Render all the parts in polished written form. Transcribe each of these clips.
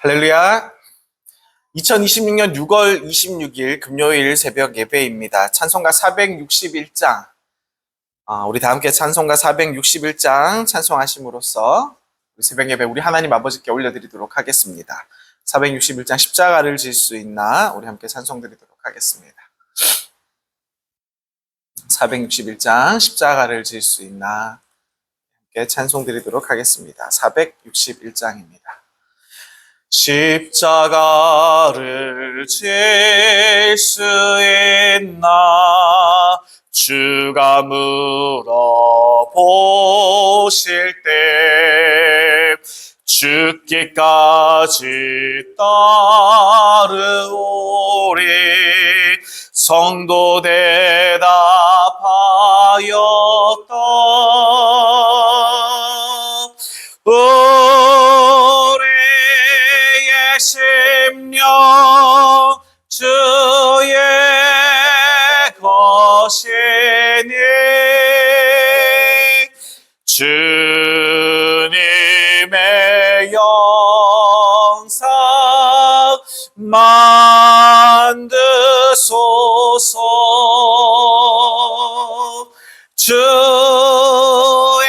할렐루야. 2026년 6월 26일 금요일 새벽 예배입니다. 찬송가 461장. 우리 다 함께 찬송가 461장 찬송하심으로써 새벽 예배 우리 하나님 아버지께 올려드리도록 하겠습니다. 461장 십자가를 질 수 있나? 우리 함께 찬송드리도록 하겠습니다. 461장 십자가를 질 수 있나? 함께 찬송드리도록 하겠습니다. 461장입니다. 십자가를 질 수 있나 주가 물어보실 때 죽기까지 따르오리 성도 대답하였다. 심령 주의 것이니 주님의 영상 만드소서. 주의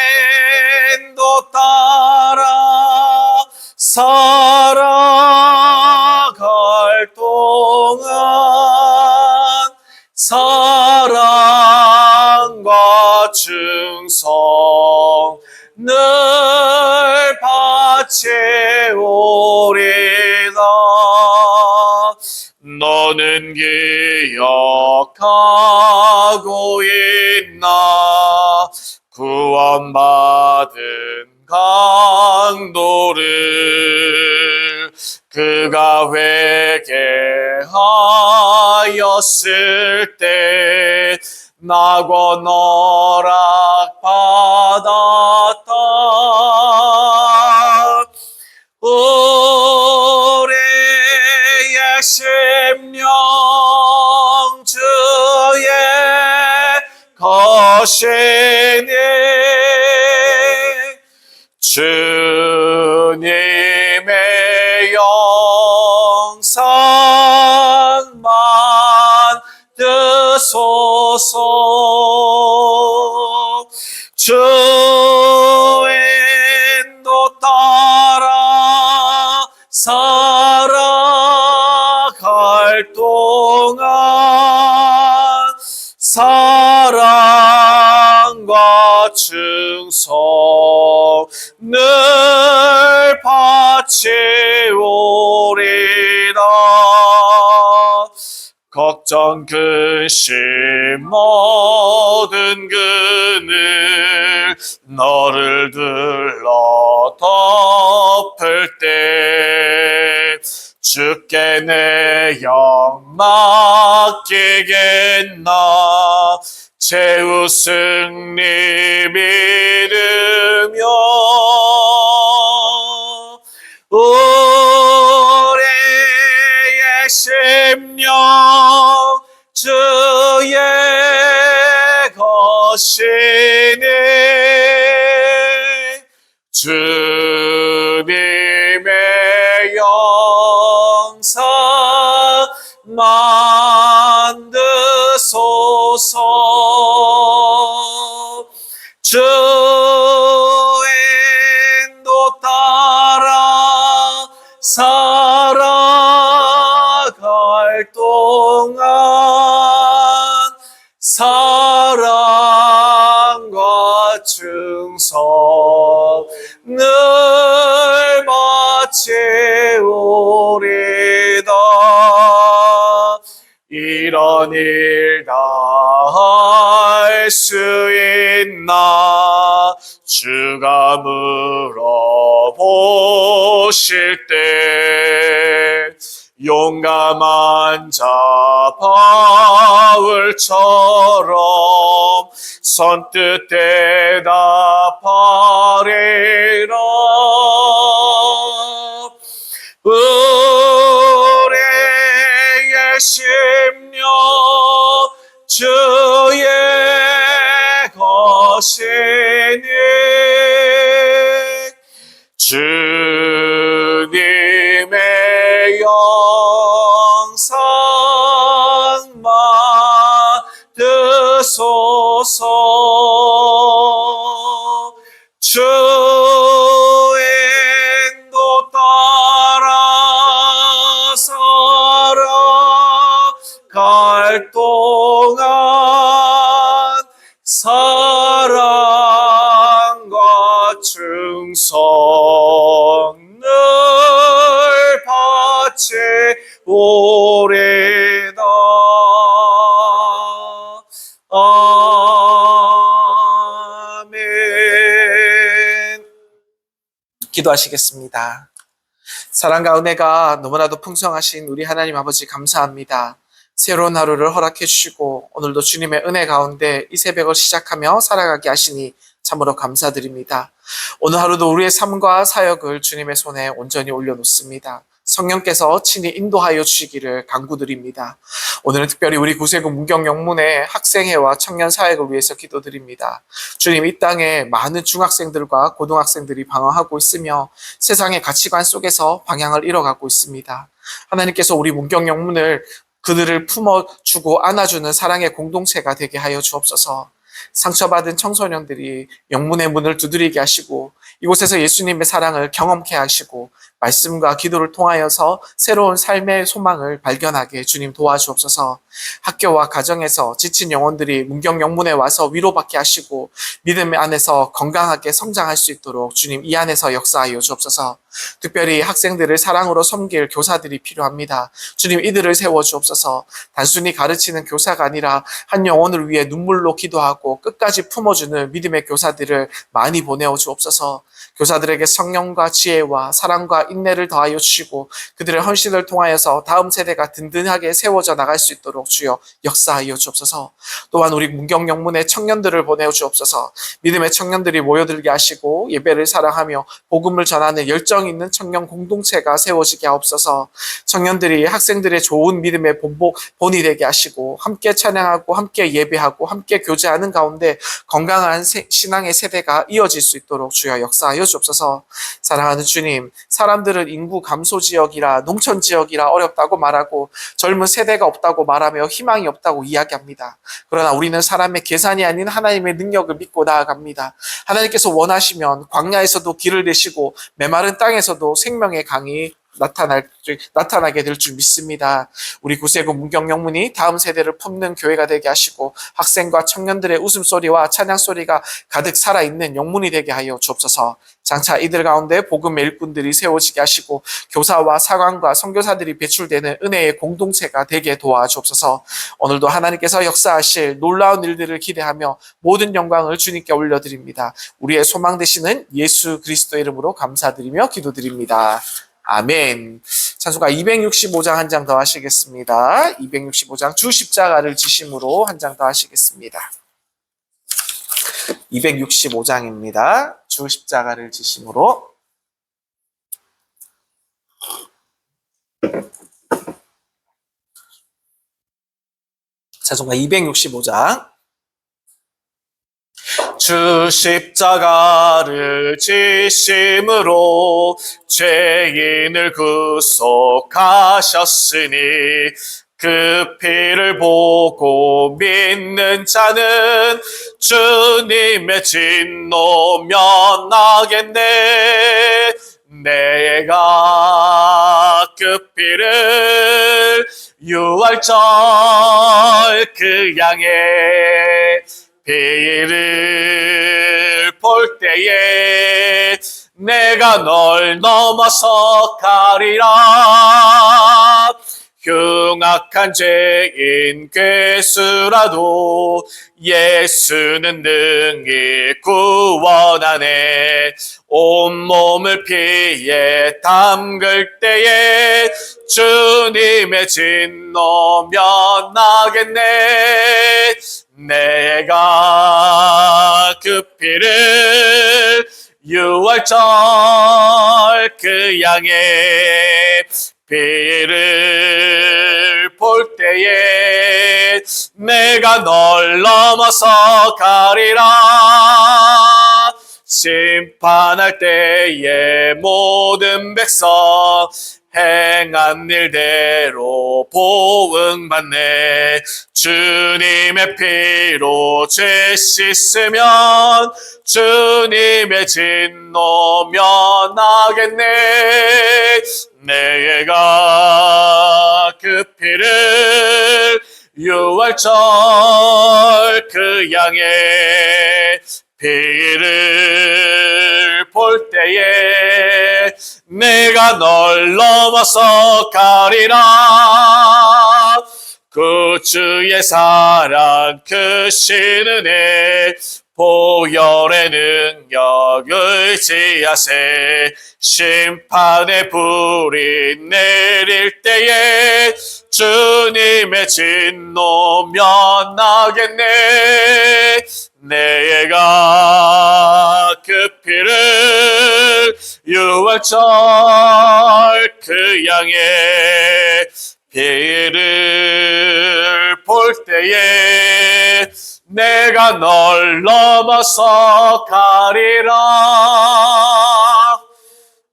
인도 따라 살아갈 동안 사랑과 충성 늘 바치오리다. 너는 기억하고 있나 구원받은 강도를 그가 회개하였을 때 낙원 허락받았다. 우리의 심령 주의 것이니 주님의 영상 만드소서. 주의 인도 따라 살아갈 동안 사랑과 충성 늘 바치오리라. 걱정 근심 모든 그늘 너를 둘러 덮을 때 주께 내 영 맡기겠나 최후 승리 믿으며 우리의 심령 주의 것이니 주님의 영상 만드소서. 주의 인도 따라 살아갈 동안 사랑과 충성 늘 바치오리다. 이런 일 다 할 수 있나 주가 물어보실 때 용감한 자 바울처럼 선뜻 대답하리라. 우리의 심령 주의 것이니 주님의 주인도 따라 살아갈 동안 사랑과 충성을 바치 오리다. 아멘. 기도하시겠습니다. 사랑과 은혜가 너무나도 풍성하신 우리 하나님 아버지 감사합니다. 새로운 하루를 허락해 주시고 오늘도 주님의 은혜 가운데 이 새벽을 시작하며 살아가게 하시니 참으로 감사드립니다. 오늘 하루도 우리의 삶과 사역을 주님의 손에 온전히 올려놓습니다. 성령께서 친히 인도하여 주시기를 간구드립니다. 오늘은 특별히 우리 구세구 문경영문의 학생회와 청년 사역을 위해서 기도드립니다. 주님, 이 땅에 많은 중학생들과 고등학생들이 방황하고 있으며 세상의 가치관 속에서 방향을 잃어가고 있습니다. 하나님께서 우리 문경영문을 그들을 품어주고 안아주는 사랑의 공동체가 되게 하여 주옵소서. 상처받은 청소년들이 영문의 문을 두드리게 하시고 이곳에서 예수님의 사랑을 경험케 하시고 말씀과 기도를 통하여서 새로운 삶의 소망을 발견하게 주님 도와주옵소서. 학교와 가정에서 지친 영혼들이 문경 영문에 와서 위로받게 하시고 믿음 안에서 건강하게 성장할 수 있도록 주님 이 안에서 역사하여 주옵소서. 특별히 학생들을 사랑으로 섬길 교사들이 필요합니다. 주님, 이들을 세워주옵소서. 단순히 가르치는 교사가 아니라 한 영혼을 위해 눈물로 기도하고 끝까지 품어주는 믿음의 교사들을 많이 보내어 주옵소서. 교사들에게 성령과 지혜와 사랑과 인내를 더하여 주시고 그들의 헌신을 통하여서 다음 세대가 든든하게 세워져 나갈 수 있도록 주여 역사하여 주옵소서. 또한 우리 문경영문의 청년들을 보내어 주옵소서. 믿음의 청년들이 모여들게 하시고 예배를 사랑하며 복음을 전하는 열정 있는 청년 공동체가 세워지게 하옵소서. 청년들이 학생들의 좋은 믿음의 본이 되게 하시고 함께 찬양하고 함께 예배하고 함께 교제하는 가운데 건강한 신앙의 세대가 이어질 수 있도록 주여 역사하여 주옵소서. 사랑하는 주님, 사람들은 인구 감소 지역이라 농촌 지역이라 어렵다고 말하고 젊은 세대가 없다고 말하며 희망이 없다고 이야기합니다. 그러나 우리는 사람의 계산이 아닌 하나님의 능력을 믿고 나아갑니다. 하나님께서 원하시면 광야에서도 길을 내시고 메마른 땅에서도 생명의 강이 나타나게 될 줄 믿습니다. 우리 구세구 문경영문이 다음 세대를 품는 교회가 되게 하시고 학생과 청년들의 웃음소리와 찬양소리가 가득 살아있는 영문이 되게 하여 주옵소서. 장차 이들 가운데 복음의 일꾼들이 세워지게 하시고 교사와 사관과 선교사들이 배출되는 은혜의 공동체가 되게 도와주옵소서. 오늘도 하나님께서 역사하실 놀라운 일들을 기대하며 모든 영광을 주님께 올려드립니다. 우리의 소망 되시는 예수 그리스도의 이름으로 감사드리며 기도드립니다. 아멘. 찬송가 265장 한 장 더 하시겠습니다. 265장 주 십자가를 지심으로 한 장 더 하시겠습니다. 265장입니다. 주 십자가를 지심으로. 찬송가 265장. 주 십자가를 지심으로 죄인을 구속하셨으니 그 피를 보고 믿는 자는 주님의 진노 면하겠네. 내가 그 피를 유월절 그 양의 피를 볼 때에 내가 널 넘어서 가리라. 흉악한 죄인 괴수라도 예수는 능히 구원하네. 온몸을 피에 담글 때에 주님의 진노 면하겠네. 내가 그 피를 유월절 그 양의 피를 볼 때에 내가 널 넘어서 가리라. 심판할 때에 모든 백성 행한 일대로 보응받네. 주님의 피로 죄 씻으면 주님의 진노 면하겠네. 내가 그 피를 유월절 그 양의 피를 볼 때에 내가 널 넘어서 가리라. 그 주의 사랑 크신 은혜 보혈의 능력 의지하세. 심판의 불이 내릴 때에 주님의 진노 면하겠네. 내가 그 피를 유월절 그 양의 피를 볼 때에 내가 널 넘어서 가리라.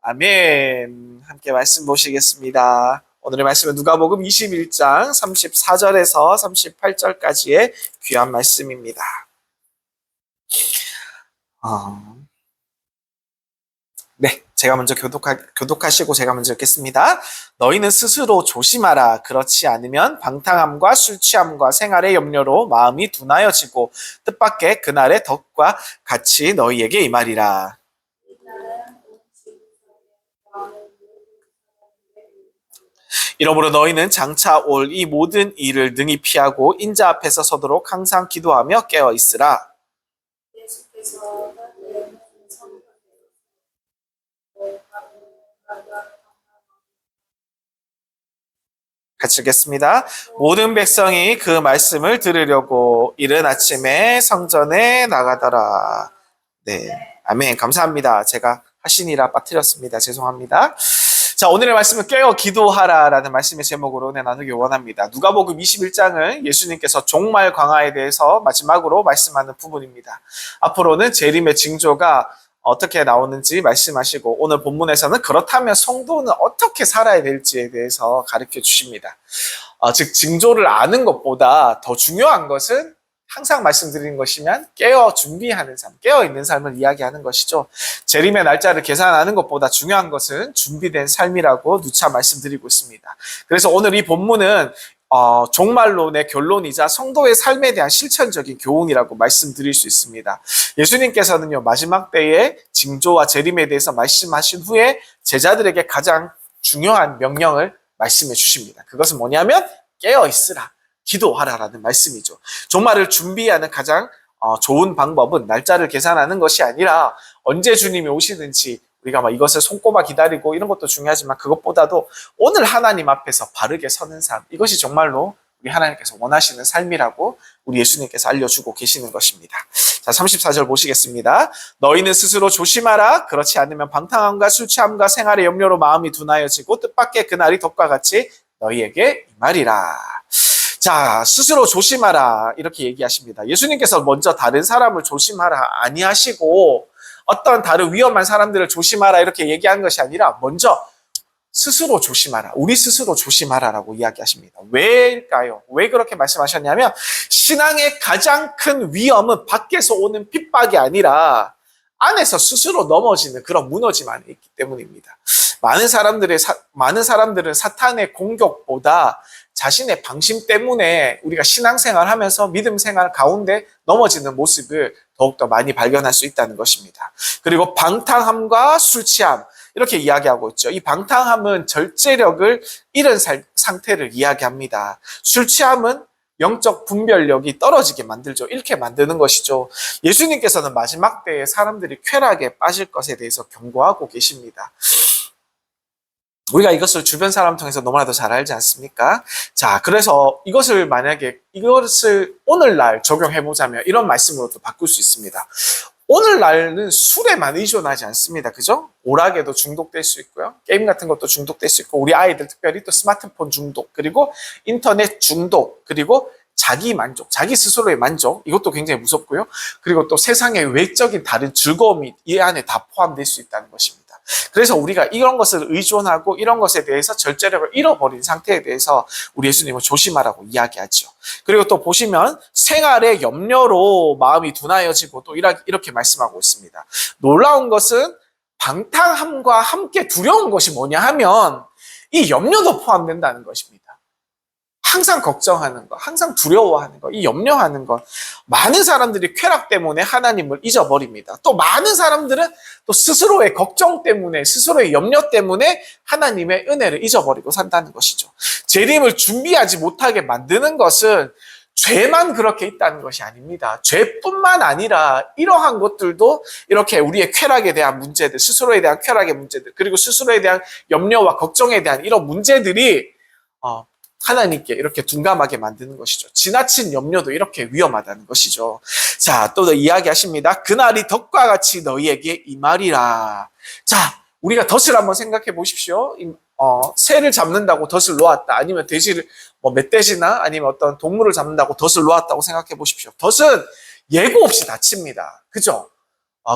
아멘. 함께 말씀 보시겠습니다. 오늘의 말씀은 누가복음 21장 34절에서 38절까지의 귀한 말씀입니다. 네, 제가 먼저 교독하시고 제가 먼저 읽겠습니다. 너희는 스스로 조심하라. 그렇지 않으면 방탕함과 술 취함과 생활의 염려로 마음이 둔하여지고 뜻밖의 그날의 덕과 같이 너희에게 임하리라. 이러므로 너희는 장차 올 이 모든 일을 능히 피하고 인자 앞에서 서도록 항상 기도하며 깨어 있으라. 같이 읽겠습니다. 모든 백성이 그 말씀을 들으려고 이른 아침에 성전에 나가더라. 네, 아멘. 감사합니다. 제가 하시니라 빠뜨렸습니다. 죄송합니다. 자, 오늘의 말씀은 깨어 기도하라라는 말씀의 제목으로 나누기 원합니다. 누가복음 21장은 예수님께서 종말 광화에 대해서 마지막으로 말씀하는 부분입니다. 앞으로는 재림의 징조가 어떻게 나오는지 말씀하시고 오늘 본문에서는 그렇다면 성도는 어떻게 살아야 될지에 대해서 가르쳐 주십니다. 즉 징조를 아는 것보다 더 중요한 것은 항상 말씀드리는 것이면 깨어 준비하는 삶, 깨어 있는 삶을 이야기하는 것이죠. 재림의 날짜를 계산하는 것보다 중요한 것은 준비된 삶이라고 누차 말씀드리고 있습니다. 그래서 오늘 이 본문은 종말론의 결론이자 성도의 삶에 대한 실천적인 교훈이라고 말씀드릴 수 있습니다. 예수님께서는요, 마지막 때의 징조와 재림에 대해서 말씀하신 후에 제자들에게 가장 중요한 명령을 말씀해 주십니다. 그것은 뭐냐면 깨어 있으라, 기도하라라는 말씀이죠. 종말을 준비하는 가장 좋은 방법은 날짜를 계산하는 것이 아니라 언제 주님이 오시는지 우리가 막 이것을 손꼽아 기다리고 이런 것도 중요하지만 그것보다도 오늘 하나님 앞에서 바르게 서는 삶, 이것이 정말로 우리 하나님께서 원하시는 삶이라고 우리 예수님께서 알려주고 계시는 것입니다. 자, 34절 보시겠습니다. 너희는 스스로 조심하라. 그렇지 않으면 방탕함과 술 취함과 생활의 염려로 마음이 둔하여지고 뜻밖의 그날이 덕과 같이 너희에게 임하리라. 자, 스스로 조심하라 이렇게 얘기하십니다. 예수님께서 먼저 다른 사람을 조심하라 아니하시고 어떤 다른 위험한 사람들을 조심하라 이렇게 얘기한 것이 아니라 먼저 스스로 조심하라, 우리 스스로 조심하라라고 이야기하십니다. 왜일까요? 왜 그렇게 말씀하셨냐면 신앙의 가장 큰 위험은 밖에서 오는 핍박이 아니라 안에서 스스로 넘어지는 그런 무너짐 안에 있기 때문입니다. 많은 사람들은 사탄의 공격보다 자신의 방심 때문에 우리가 신앙생활 하면서 믿음 생활 가운데 넘어지는 모습을 더욱더 많이 발견할 수 있다는 것입니다. 그리고 방탕함과 술 취함 이렇게 이야기하고 있죠. 이 방탕함은 절제력을 잃은 상태를 이야기합니다. 술 취함은 영적 분별력이 떨어지게 만들죠. 잃게 만드는 것이죠. 예수님께서는 마지막 때에 사람들이 쾌락에 빠질 것에 대해서 경고하고 계십니다. 우리가 이것을 주변 사람 통해서 너무나도 잘 알지 않습니까? 자, 그래서 이것을 오늘날 적용해보자면 이런 말씀으로도 바꿀 수 있습니다. 오늘날은 술에만 의존하지 않습니다. 그죠? 오락에도 중독될 수 있고요. 게임 같은 것도 중독될 수 있고, 우리 아이들 특별히 또 스마트폰 중독, 그리고 인터넷 중독, 그리고 자기 만족, 자기 스스로의 만족, 이것도 굉장히 무섭고요. 그리고 또 세상의 외적인 다른 즐거움이 이 안에 다 포함될 수 있다는 것입니다. 그래서 우리가 이런 것을 의존하고 이런 것에 대해서 절제력을 잃어버린 상태에 대해서 우리 예수님은 조심하라고 이야기하죠. 그리고 또 보시면 생활의 염려로 마음이 둔하여지고 또 이렇게 말씀하고 있습니다. 놀라운 것은 방탕함과 함께 두려운 것이 뭐냐 하면 이 염려도 포함된다는 것입니다. 항상 걱정하는 것, 항상 두려워하는 것, 이 염려하는 것. 많은 사람들이 쾌락 때문에 하나님을 잊어버립니다. 또 많은 사람들은 또 스스로의 걱정 때문에, 스스로의 염려 때문에 하나님의 은혜를 잊어버리고 산다는 것이죠. 재림을 준비하지 못하게 만드는 것은 죄만 그렇게 있다는 것이 아닙니다. 죄뿐만 아니라 이러한 것들도 이렇게 우리의 쾌락에 대한 문제들, 스스로에 대한 쾌락의 문제들, 그리고 스스로에 대한 염려와 걱정에 대한 이런 문제들이 하나님께 이렇게 둔감하게 만드는 것이죠. 지나친 염려도 이렇게 위험하다는 것이죠. 자, 또 이야기하십니다. 그날이 덫과 같이 너희에게 임하리라. 자, 우리가 덫을 한번 생각해 보십시오. 새를 잡는다고 덫을 놓았다. 아니면 돼지를, 멧돼지나 아니면 어떤 동물을 잡는다고 덫을 놓았다고 생각해 보십시오. 덫은 예고 없이 닫힙니다. 그죠?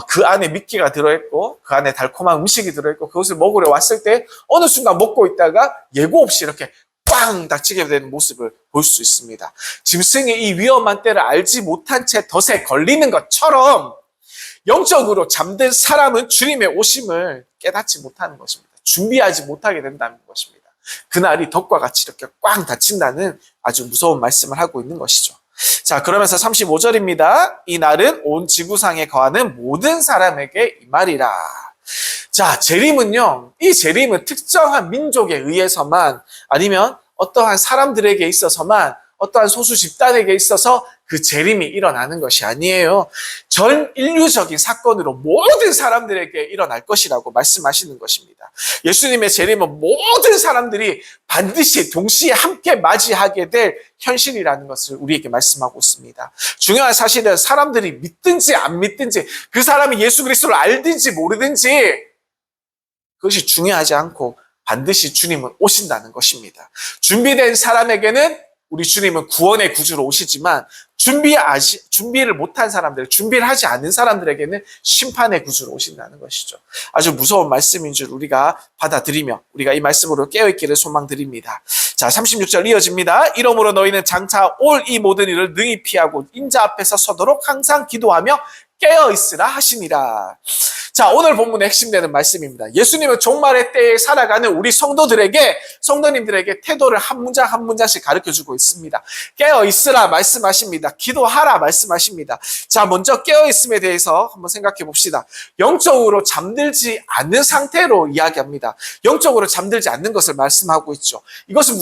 그 안에 미끼가 들어있고, 그 안에 달콤한 음식이 들어있고, 그것을 먹으러 왔을 때 어느 순간 먹고 있다가 예고 없이 이렇게 꽝 닥치게 되는 모습을 볼 수 있습니다. 짐승이 이 위험한 때를 알지 못한 채 덫에 걸리는 것처럼 영적으로 잠든 사람은 주님의 오심을 깨닫지 못하는 것입니다. 준비하지 못하게 된다는 것입니다. 그날이 덫과 같이 이렇게 꽝 닫힌다는 아주 무서운 말씀을 하고 있는 것이죠. 자, 그러면서 35절입니다. 이 날은 온 지구상에 거하는 모든 사람에게 임하리라. 자, 재림은요, 이 재림은 특정한 민족에 의해서만 아니면 어떠한 사람들에게 있어서만 어떠한 소수 집단에게 있어서 그 재림이 일어나는 것이 아니에요. 전 인류적인 사건으로 모든 사람들에게 일어날 것이라고 말씀하시는 것입니다. 예수님의 재림은 모든 사람들이 반드시 동시에 함께 맞이하게 될 현실이라는 것을 우리에게 말씀하고 있습니다. 중요한 사실은 사람들이 믿든지 안 믿든지 그 사람이 예수 그리스도를 알든지 모르든지 그것이 중요하지 않고 반드시 주님은 오신다는 것입니다. 준비된 사람에게는 우리 주님은 구원의 구주로 오시지만 준비를 못한 사람들, 준비를 하지 않은 사람들에게는 심판의 구주로 오신다는 것이죠. 아주 무서운 말씀인 줄 우리가 받아들이며 우리가 이 말씀으로 깨어있기를 소망드립니다. 자, 36절 이어집니다. 이러므로 너희는 장차 올 이 모든 일을 능히 피하고 인자 앞에서 서도록 항상 기도하며 깨어있으라 하시니라. 자, 오늘 본문의 핵심되는 말씀입니다. 예수님은 종말의 때에 살아가는 우리 성도님들에게 태도를 한 문장 한 문장씩 가르쳐주고 있습니다. 깨어있으라 말씀하십니다. 기도하라 말씀하십니다. 자, 먼저 깨어있음에 대해서 한번 생각해 봅시다. 영적으로 잠들지 않는 상태로 이야기합니다. 영적으로 잠들지 않는 것을 말씀하고 있죠. 이것은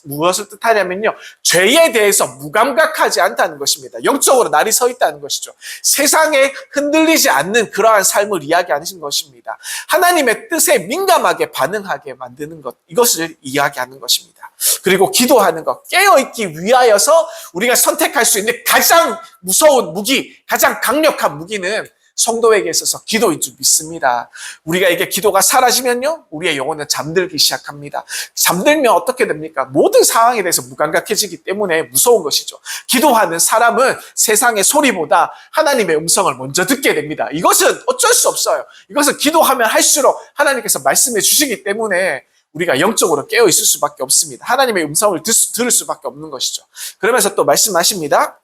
무엇을 뜻하냐면요, 죄에 대해서 무감각하지 않다는 것입니다. 영적으로 날이 서 있다는 것이죠. 세상에 흔들리지 않는 그러한 삶을 이야기하는 것입니다. 하나님의 뜻에 민감하게 반응하게 만드는 것, 이것을 이야기하는 것입니다. 그리고 기도하는 것, 깨어있기 위하여서 우리가 선택할 수 있는 가장 무서운 무기, 가장 강력한 무기는 성도에게 있어서 기도인 줄 믿습니다. 우리가 이게 기도가 사라지면요, 우리의 영혼은 잠들기 시작합니다. 잠들면 어떻게 됩니까? 모든 상황에 대해서 무감각해지기 때문에 무서운 것이죠. 기도하는 사람은 세상의 소리보다 하나님의 음성을 먼저 듣게 됩니다. 이것은 어쩔 수 없어요. 이것은 기도하면 할수록 하나님께서 말씀해 주시기 때문에 우리가 영적으로 깨어 있을 수밖에 없습니다. 하나님의 음성을 들을 수밖에 없는 것이죠. 그러면서 또 말씀하십니다.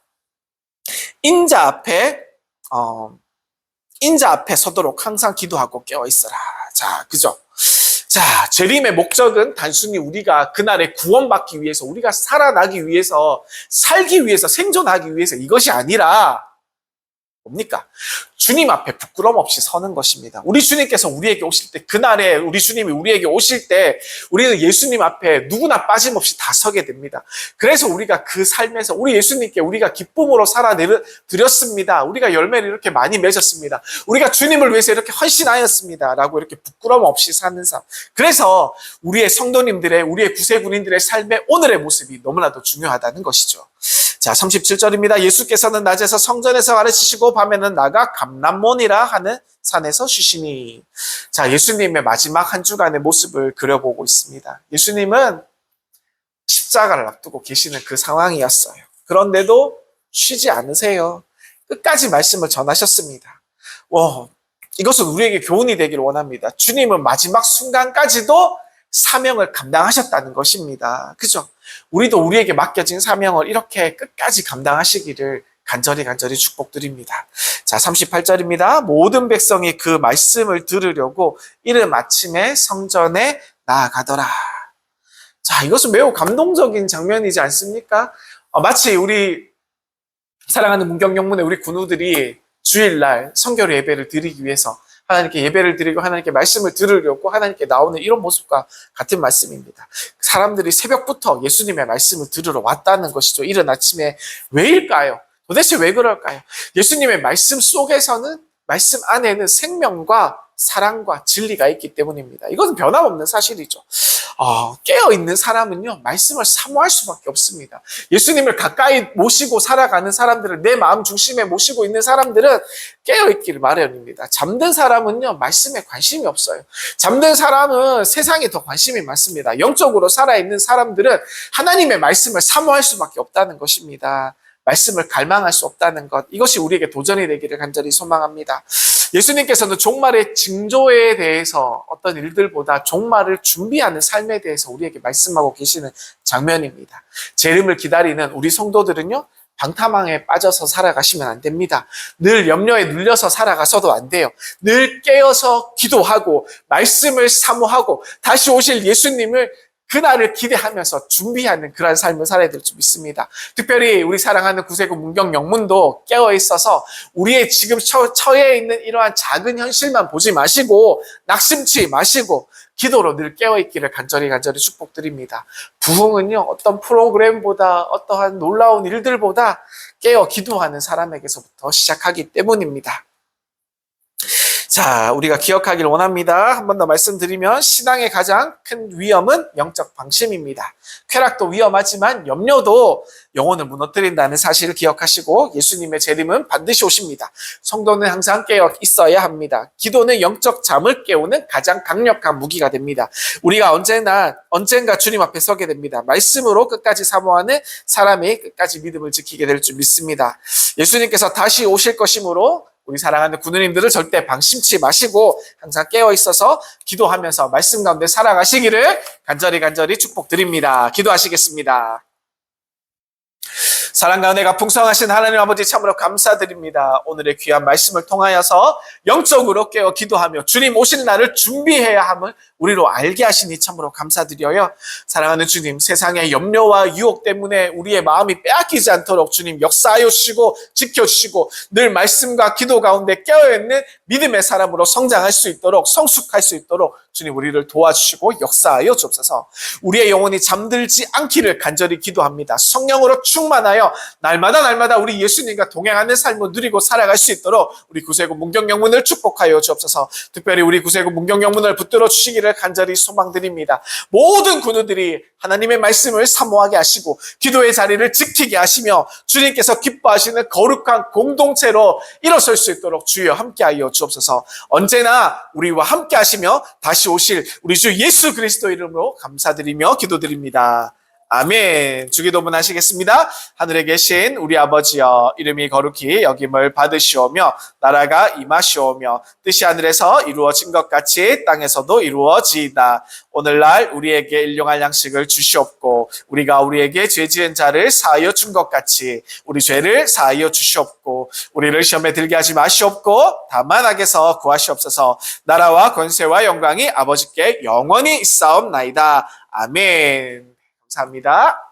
인자 앞에 서도록 항상 기도하고 깨어 있어라. 자, 그죠? 자, 재림의 목적은 단순히 우리가 그날에 구원받기 위해서, 우리가 살아나기 위해서, 살기 위해서, 생존하기 위해서 이것이 아니라 뭡니까? 주님 앞에 부끄럼 없이 서는 것입니다. 우리 주님께서 우리에게 오실 때, 그날에 우리 주님이 우리에게 오실 때 우리는 예수님 앞에 누구나 빠짐없이 다 서게 됩니다. 그래서 우리가 그 삶에서 우리 예수님께 우리가 기쁨으로 살아드렸습니다. 우리가 열매를 이렇게 많이 맺었습니다. 우리가 주님을 위해서 이렇게 헌신하였습니다. 라고 이렇게 부끄럼 없이 사는 삶. 그래서 우리의 성도님들의, 우리의 구세군인들의 삶의 오늘의 모습이 너무나도 중요하다는 것이죠. 자, 37절입니다. 예수께서는 낮에서 성전에서 가르치시고 밤에는 나가 감람몬이라 하는 산에서 쉬시니. 자, 예수님의 마지막 한 주간의 모습을 그려보고 있습니다. 예수님은 십자가를 앞두고 계시는 그 상황이었어요. 그런데도 쉬지 않으세요. 끝까지 말씀을 전하셨습니다. 이것은 우리에게 교훈이 되기를 원합니다. 주님은 마지막 순간까지도 사명을 감당하셨다는 것입니다. 그죠? 우리도 우리에게 맡겨진 사명을 이렇게 끝까지 감당하시기를 간절히 축복드립니다. 자, 38절입니다. 모든 백성이 그 말씀을 들으려고 이른 아침에 성전에 나아가더라. 자, 이것은 매우 감동적인 장면이지 않습니까? 마치 우리 사랑하는 문경영문의 우리 군우들이 주일날 성결 예배를 드리기 위해서 하나님께 예배를 드리고 하나님께 말씀을 들으려고 하나님께 나오는 이런 모습과 같은 말씀입니다. 사람들이 새벽부터 예수님의 말씀을 들으러 왔다는 것이죠. 이른 아침에 왜일까요? 도대체 왜 그럴까요? 예수님의 말씀 속에서는, 말씀 안에는 생명과 사랑과 진리가 있기 때문입니다. 이것은 변함없는 사실이죠. 깨어있는 사람은요, 말씀을 사모할 수밖에 없습니다. 예수님을 가까이 모시고 살아가는 사람들을 내 마음 중심에 모시고 있는 사람들은 깨어있기를 마련입니다. 잠든 사람은요, 말씀에 관심이 없어요. 잠든 사람은 세상에 더 관심이 많습니다. 영적으로 살아있는 사람들은 하나님의 말씀을 사모할 수밖에 없다는 것입니다. 말씀을 갈망할 수 없다는 것, 이것이 우리에게 도전이 되기를 간절히 소망합니다. 예수님께서는 종말의 징조에 대해서 어떤 일들보다 종말을 준비하는 삶에 대해서 우리에게 말씀하고 계시는 장면입니다. 재림을 기다리는 우리 성도들은요, 방탕함에 빠져서 살아가시면 안 됩니다. 늘 염려에 눌려서 살아가서도 안 돼요. 늘 깨어서 기도하고 말씀을 사모하고 다시 오실 예수님을 그날을 기대하면서 준비하는 그런 삶을 살아야 될 줄 믿습니다. 특별히 우리 사랑하는 구세군 문경영문도 깨어 있어서 우리의 지금 처해 있는 이러한 작은 현실만 보지 마시고 낙심치 마시고 기도로 늘 깨어 있기를 간절히 축복드립니다. 부흥은요, 어떤 프로그램보다 어떠한 놀라운 일들보다 깨어 기도하는 사람에게서부터 시작하기 때문입니다. 자, 우리가 기억하길 원합니다. 한 번 더 말씀드리면 신앙의 가장 큰 위험은 영적 방심입니다. 쾌락도 위험하지만 염려도 영혼을 무너뜨린다는 사실을 기억하시고 예수님의 재림은 반드시 오십니다. 성도는 항상 깨어 있어야 합니다. 기도는 영적 잠을 깨우는 가장 강력한 무기가 됩니다. 우리가 언젠가 주님 앞에 서게 됩니다. 말씀으로 끝까지 사모하는 사람이 끝까지 믿음을 지키게 될 줄 믿습니다. 예수님께서 다시 오실 것이므로 우리 사랑하는 군우님들을 절대 방심치 마시고 항상 깨어 있어서 기도하면서 말씀 가운데 살아가시기를 간절히 축복드립니다. 기도하시겠습니다. 사랑과 은혜가 풍성하신 하나님 아버지 참으로 감사드립니다. 오늘의 귀한 말씀을 통하여서 영적으로 깨어 기도하며 주님 오실 날을 준비해야 함을 우리로 알게 하시니 참으로 감사드려요. 사랑하는 주님, 세상의 염려와 유혹 때문에 우리의 마음이 빼앗기지 않도록 주님 역사하여 주시고 지켜주시고 늘 말씀과 기도 가운데 깨어있는 믿음의 사람으로 성장할 수 있도록, 성숙할 수 있도록 주님 우리를 도와주시고 역사하여 주옵소서. 우리의 영혼이 잠들지 않기를 간절히 기도합니다. 성령으로 충만하여 날마다 우리 예수님과 동행하는 삶을 누리고 살아갈 수 있도록 우리 구세군 문경영문을 축복하여 주옵소서. 특별히 우리 구세군 문경영문을 붙들어 주시기를 간절히 소망드립니다. 모든 군우들이 하나님의 말씀을 사모하게 하시고 기도의 자리를 지키게 하시며 주님께서 기뻐하시는 거룩한 공동체로 일어설 수 있도록 주여 함께하여 주옵소서. 언제나 우리와 함께 하시며 다시 오실 우리 주 예수 그리스도 이름으로 감사드리며 기도드립니다. 아멘. 주기도문 하시겠습니다. 하늘에 계신 우리 아버지여, 이름이 거룩히 여김을 받으시오며 나라가 임하시오며 뜻이 하늘에서 이루어진 것 같이 땅에서도 이루어지이다. 오늘날 우리에게 일용할 양식을 주시옵고 우리가 우리에게 죄 지은 자를 사하여 준 것 같이 우리 죄를 사하여 주시옵고 우리를 시험에 들게 하지 마시옵고 다만 악에서 구하시옵소서. 나라와 권세와 영광이 아버지께 영원히 있사옵나이다. 아멘. 감사합니다.